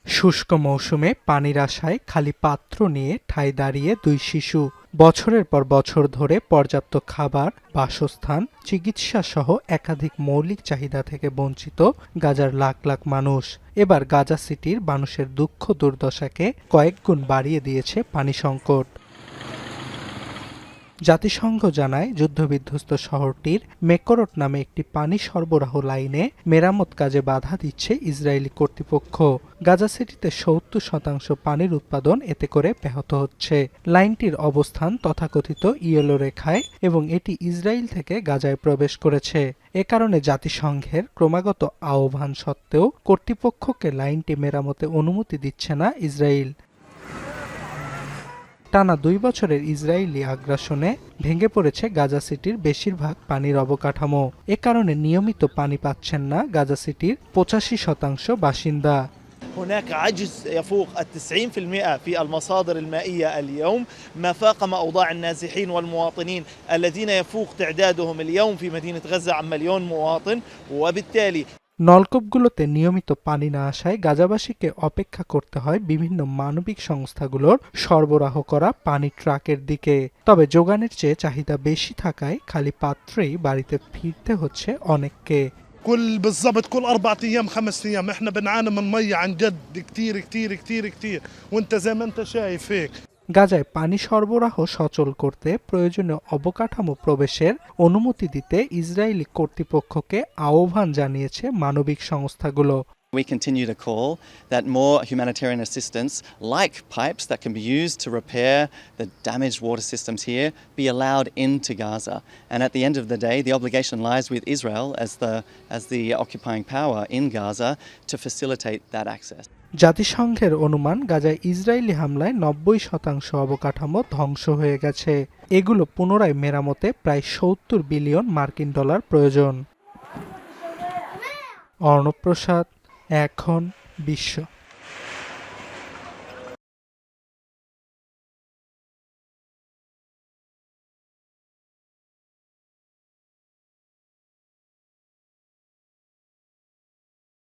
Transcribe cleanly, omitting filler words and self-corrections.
শুষ্ক মৌসুমে পানির আশায় খালি পাত্র নিয়ে ঠায় দাঁড়িয়ে দুই শিশু। বছরের পর বছর ধরে পর্যাপ্ত খাবার, বাসস্থান, চিকিৎসা সহ একাধিক মৌলিক চাহিদা থেকে বঞ্চিত গাজার লাখ লাখ মানুষ। এবার গাজা সিটির মানুষের দুঃখ দুর্দশাকে কয়েকগুণ বাড়িয়ে দিয়েছে পানি সংকট। জাতিসংঘ জানায়, যুদ্ধবিধ্বস্ত শহরটির মেকরট নামে একটি পানি সরবরাহ লাইনে মেরামত কাজে বাধা দিচ্ছে ইসরায়েলি কর্তৃপক্ষ। গাজা সিটিতে ৭০% পানির উৎপাদন এতে করে ব্যাহত হচ্ছে। লাইনটির অবস্থান তথাকথিত ইয়েলো রেখায় এবং এটি ইসরায়েল থেকে গাজায় প্রবেশ করেছে। এ কারণে জাতিসংঘের ক্রমাগত আহ্বান সত্ত্বেও কর্তৃপক্ষকে লাইনটি মেরামতে অনুমতি দিচ্ছে না ইসরায়েল। টানা ২ বছরের ইসরায়েলি আগ্রাসনে ভেঙে পড়েছে গাজা সিটির বেশিরভাগ পানির অবকাঠামো। এ কারণে নিয়মিত পানি পাচ্ছেন না গাজা সিটির ৮৫% বাসিন্দা। هناك عجز يفوق 90% في المصادر المائية اليوم، ما فاقم أوضاع النازحين والمواطنين الذين يفوق تعدادهم اليوم في مدينة غزة عن 1,000,000 مواطن، وبالتالي নলকূপগুলোতে নিয়মিত পানি না আসায় গাজাবাসীকে অপেক্ষা করতে হয় বিভিন্ন মানবিক সংস্থাগুলোর সরবরাহ করা পানি ট্রাকের দিকে। তবে যোগানের চেয়ে চাহিদা বেশি থাকায় খালি পাত্রেই বাড়িতে ফিরতে হচ্ছে অনেককে। بالضبط كل 4 أيام 5 أيام احنا بنعاني من مية عن جد كتير كتير كتير كتير، وانت زي ما انت شايف هيك। গাজায় পানি সরবরাহ সচল করতে প্রয়োজনীয় অবকাঠামো প্রবেশের অনুমতি দিতে ইসরায়েলি কর্তৃপক্ষকে আহ্বান জানিয়েছে মানবিক সংস্থাগুলো। We continue to call that more humanitarian assistance, like pipes that can be used to repair the damaged water systems here, be allowed into Gaza. And at the end of the day, the obligation lies with Israel as the occupying power in Gaza to facilitate that access. জাতিসংঘের অনুমান, গাজায় Israeli হামলায় ৯০% অবকাঠামো ধ্বংস হয়ে গেছে। এগুলো পুনরায় মেরামতে প্রায় ৭০ বিলিয়ন মার্কিন ডলার প্রয়োজন। অর্ণব প্রসাদ, এখন বিশ্ব।